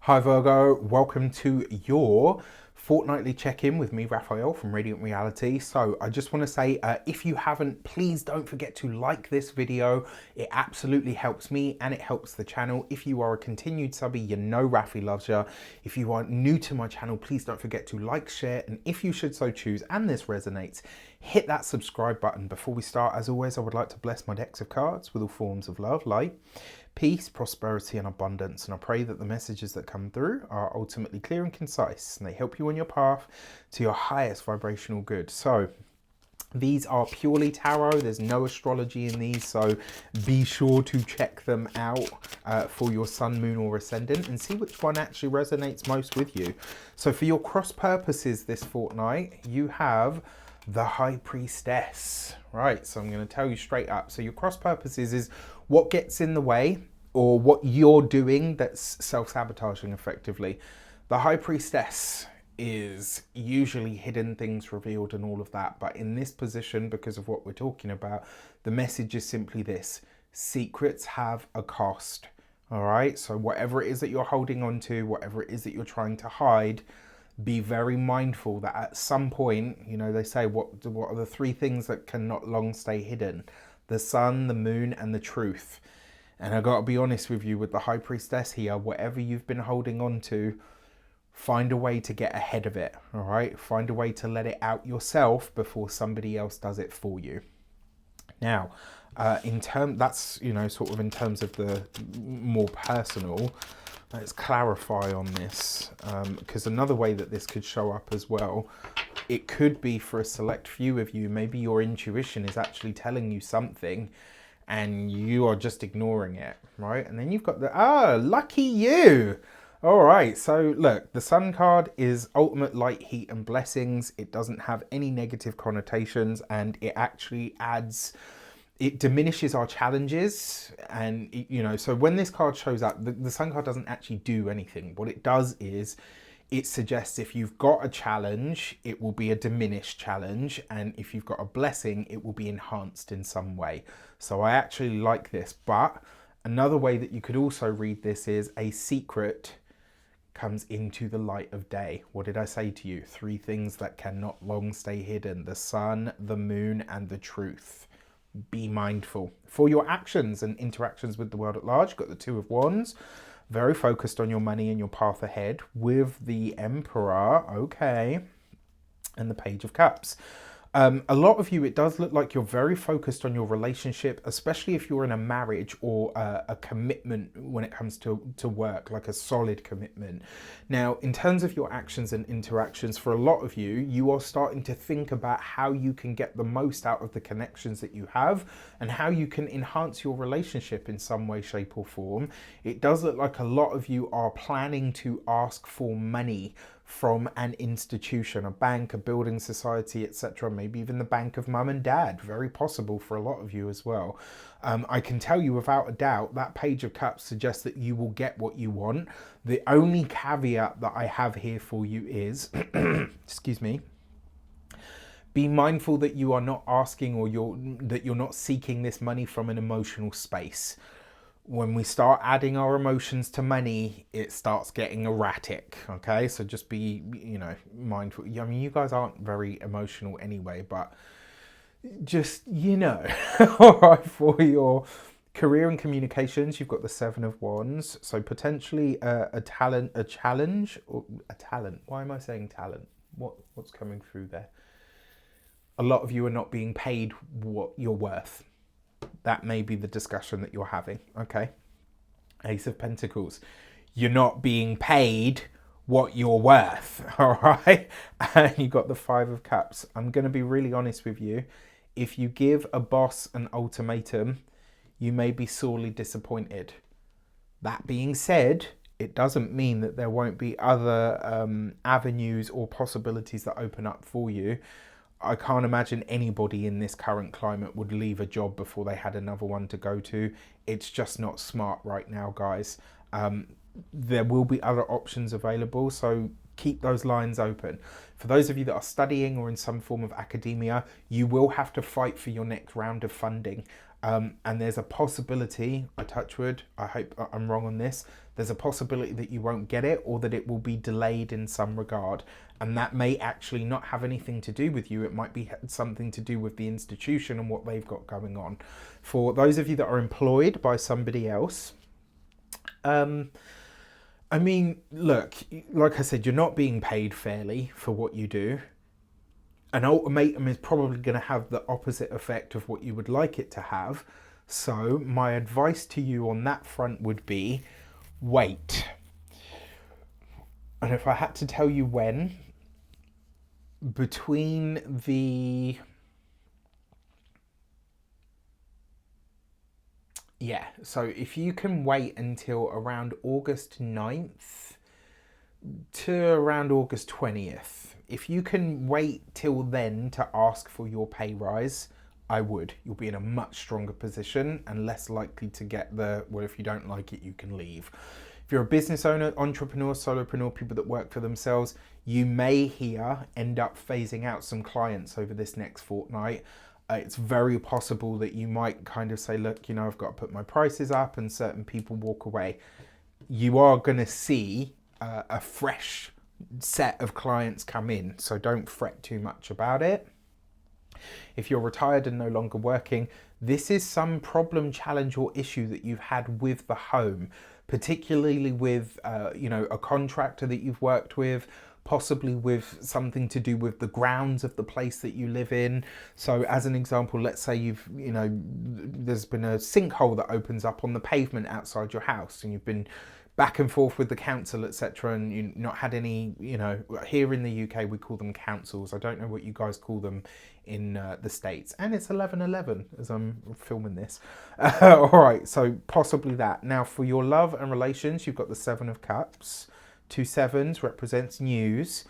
Hi Virgo, welcome to your fortnightly check-in with me, Raphael from Radiant Reality. So I just want to say, if you haven't, please don't forget to like this video. It absolutely helps me and it helps the channel. If you are a continued subby, you know Rafi loves you. If you are new to my channel, please don't forget to like, share, and if you should so choose and this resonates, hit that subscribe button. Before we start, as always, I would like to bless my decks of cards with all forms of love, light, peace, prosperity, and abundance. And I pray that the messages that come through are ultimately clear and concise, and they help you on your path to your highest vibrational good. So these are purely tarot. There's no astrology in these, so be sure to check them out for your sun, moon, or ascendant and see which one actually resonates most with you. So for your cross purposes this fortnight, you have the High Priestess. Right, so I'm going to tell you straight up. So your cross purposes is what gets in the way or what you're doing that's self-sabotaging effectively. The High Priestess is usually hidden things revealed and all of that, but in this position, because of what we're talking about, the message is simply this: secrets have a cost. All right, so whatever it is that you're holding on to, whatever it is that you're trying to hide, be very mindful that at some point, you know, they say, what are the three things that cannot long stay hidden? The sun, the moon, and the truth. And I gotta be honest with you, with the High Priestess here, whatever you've been holding on to, find a way to get ahead of it, all right? Find a way to let it out yourself before somebody else does it for you. Now, that's, you know, sort of in terms of the more personal. Let's clarify on this, because another way that this could show up as well, it could be for a select few of you, maybe your intuition is actually telling you something and you are just ignoring it, right? And then you've got the, lucky you. All right, so look, the Sun card is ultimate light, heat, and blessings. It doesn't have any negative connotations, and it actually adds, it diminishes our challenges. And you know, so when this card shows up, the Sun card doesn't actually do anything. What it does is it suggests if you've got a challenge, it will be a diminished challenge, and if you've got a blessing, it will be enhanced in some way. So I actually like this. But another way that you could also read this is a secret comes into the light of day. What did I say to you? Three things that cannot long stay hidden: the sun, the moon, and the truth. Be mindful. For your actions and interactions with the world at large, got the Two of Wands, very focused on your money and your path ahead, with the Emperor, okay, and the Page of Cups. A lot of you, it does look like you're very focused on your relationship, especially if you're in a marriage or a commitment when it comes to work, like a solid commitment. Now, in terms of your actions and interactions, for a lot of you, you are starting to think about how you can get the most out of the connections that you have and how you can enhance your relationship in some way, shape, or form. It does look like a lot of you are planning to ask for money from an institution, a bank, a building society, etc. Maybe even the bank of mum and dad. Very possible for a lot of you as well. I can tell you without a doubt that Page of Cups suggests that you will get what you want. The only caveat that I have here for you is, excuse me, be mindful that you are not asking or that you're not seeking this money from an emotional space. When we start adding our emotions to money, it starts getting erratic, okay? So just be, you know, mindful. I mean, you guys aren't very emotional anyway, but just, you know. All right, for your career and communications, you've got the Seven of Wands. So potentially a challenge, or a talent. Why am I saying talent? What's coming through there? A lot of you are not being paid what you're worth. That may be the discussion that you're having, okay? Ace of Pentacles. You're not being paid what you're worth, all right? And you got the Five of Cups. I'm going to be really honest with you. If you give a boss an ultimatum, you may be sorely disappointed. That being said, it doesn't mean that there won't be other avenues or possibilities that open up for you. I can't imagine anybody in this current climate would leave a job before they had another one to go to. It's just not smart right now, guys. There will be other options available, so keep those lines open. For those of you that are studying or in some form of academia, you will have to fight for your next round of funding. And there's a possibility, I touch wood, I hope I'm wrong on this, there's a possibility that you won't get it or that it will be delayed in some regard. And that may actually not have anything to do with you. It might be something to do with the institution and what they've got going on. For those of you that are employed by somebody else, I mean, look, like I said, you're not being paid fairly for what you do. An ultimatum is probably going to have the opposite effect of what you would like it to have. So my advice to you on that front would be wait. And if I had to tell you when, between the... Yeah, so if you can wait until around August 9th to around August 20th, if you can wait till then to ask for your pay rise, I would. You'll be in a much stronger position and less likely to get the, well, if you don't like it, you can leave. If you're a business owner, entrepreneur, solopreneur, people that work for themselves, you may here end up phasing out some clients over this next fortnight. It's very possible that you might kind of say, look, you know, I've got to put my prices up, and certain people walk away. You are going to see a fresh set of clients come in, so don't fret too much about it. If you're retired and no longer working, this is some problem, challenge or issue that you've had with the home, particularly with, you know, a contractor that you've worked with, possibly with something to do with the grounds of the place that you live in. So as an example, let's say there's been a sinkhole that opens up on the pavement outside your house, and you've been back and forth with the council, etc., and you've not had any, you know, here in the UK we call them councils. I don't know what you guys call them in the States, and it's 11:11 as I'm filming this. All right, so possibly that. Now for your love and relations, you've got the Seven of Cups. 2 sevens represents news.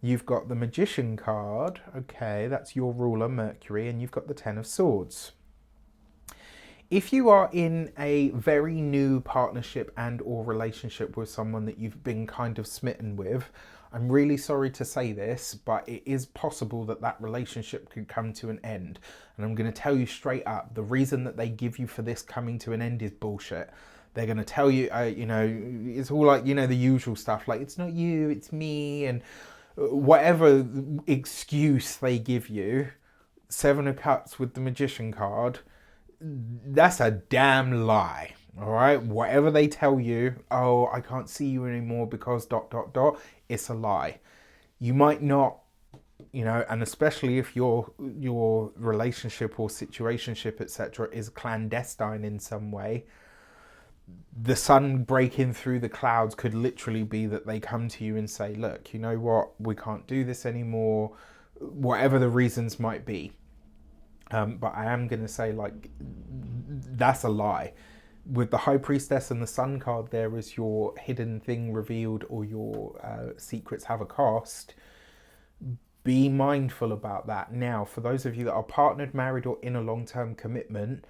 You've got the Magician card. Okay, that's your ruler, Mercury, and you've got the 10 of Swords. If you are in a very new partnership and or relationship with someone that you've been kind of smitten with, I'm really sorry to say this, but it is possible that that relationship could come to an end. And I'm going to tell you straight up, the reason that they give you for this coming to an end is bullshit. They're going to tell you, you know, it's all like, you know, the usual stuff, like it's not you, it's me, and whatever excuse they give you. 7 of Cups with the Magician card, that's a damn lie. All right, whatever they tell you, oh, I can't see you anymore because ... it's a lie. You might not, you know, and especially if your relationship or situationship, etc., is clandestine in some way, the sun breaking through the clouds could literally be that they come to you and say, look, you know what, we can't do this anymore, whatever the reasons might be. But I am going to say, like, that's a lie. With the High Priestess and the Sun card, there is your hidden thing revealed, or your secrets have a cost. Be mindful about that. Now, for those of you that are partnered, married, or in a long-term commitment,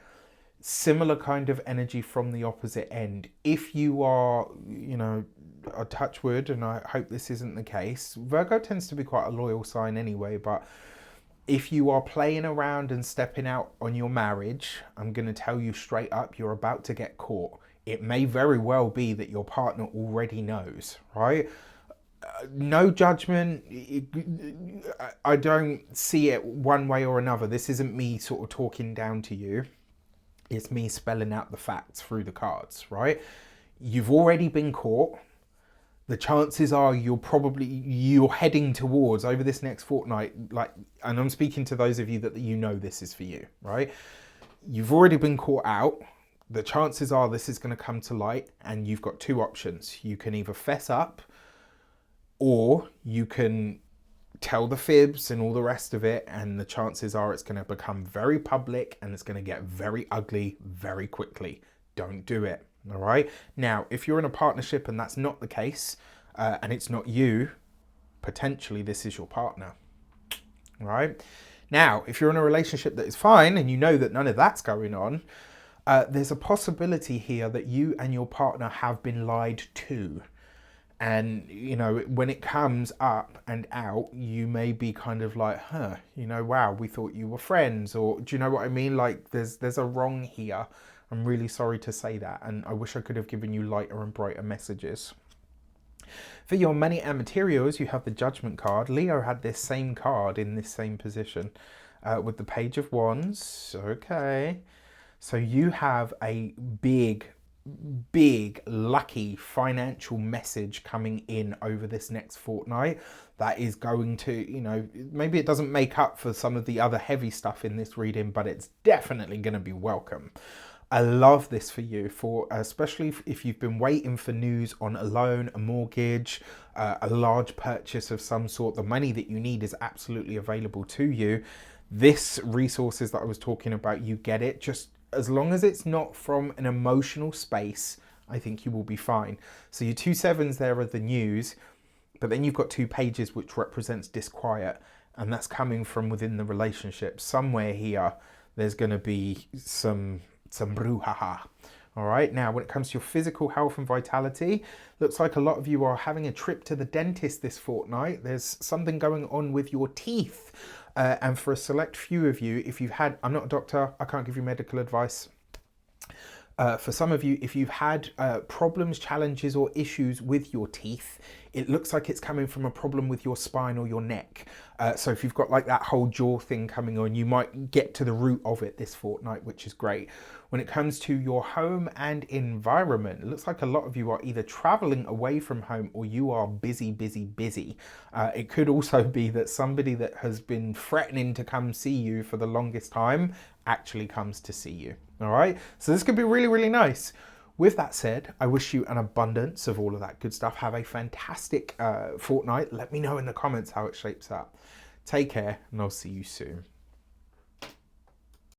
similar kind of energy from the opposite end. If you are, you know, a touch wood, and I hope this isn't the case, Virgo tends to be quite a loyal sign anyway, but if you are playing around and stepping out on your marriage, I'm going to tell you straight up, you're about to get caught. It may very well be that your partner already knows, right? No judgment. I don't see it one way or another. This isn't me sort of talking down to you. It's me spelling out the facts through the cards, right? You've already been caught. The chances are you're heading towards, over this next fortnight, like, and I'm speaking to those of you that you know this is for you, right? You've already been caught out. The chances are this is going to come to light, and you've got two options. You can either fess up, or you can tell the fibs and all the rest of it, and the chances are it's going to become very public and it's going to get very ugly very quickly. Don't do it. All right. Now, if you're in a partnership and that's not the case, and it's not you, potentially this is your partner. All right. Now, if you're in a relationship that is fine and you know that none of that's going on, there's a possibility here that you and your partner have been lied to. And, you know, when it comes up and out, you may be kind of like, huh, you know, wow, we thought you were friends. Or do you know what I mean? Like there's a wrong here. I'm really sorry to say that. And I wish I could have given you lighter and brighter messages. For your money and materials, you have the Judgment card. Leo had this same card in this same position with the Page of Wands. Okay. So you have a big lucky financial message coming in over this next fortnight that is going to, you know, maybe it doesn't make up for some of the other heavy stuff in this reading, but it's definitely going to be welcome. I love this for you, for especially if you've been waiting for news on a loan, a mortgage, a large purchase of some sort. The money that you need is absolutely available to you. This resources that I was talking about, you get it. Just as long as it's not from an emotional space, I think you will be fine. So your 2 sevens there are the news, but then you've got 2 pages which represents disquiet, and that's coming from within the relationship. Somewhere here, there's going to be some brouhaha. All right, now when it comes to your physical health and vitality, looks like a lot of you are having a trip to the dentist this fortnight. There's something going on with your teeth. And for a select few of you, if you've had, I'm not a doctor, I can't give you medical advice. For some of you, if you've had problems, challenges or issues with your teeth, it looks like it's coming from a problem with your spine or your neck. So if you've got like that whole jaw thing coming on, you might get to the root of it this fortnight, which is great. When it comes to your home and environment, it looks like a lot of you are either traveling away from home or you are busy. It could also be that somebody that has been threatening to come see you for the longest time actually comes to see you. All right, so this could be really nice. With that said, I wish you an abundance of all of that good stuff. Have a fantastic fortnight. Let me know in the comments how it shapes up. Take care, and I'll see you soon.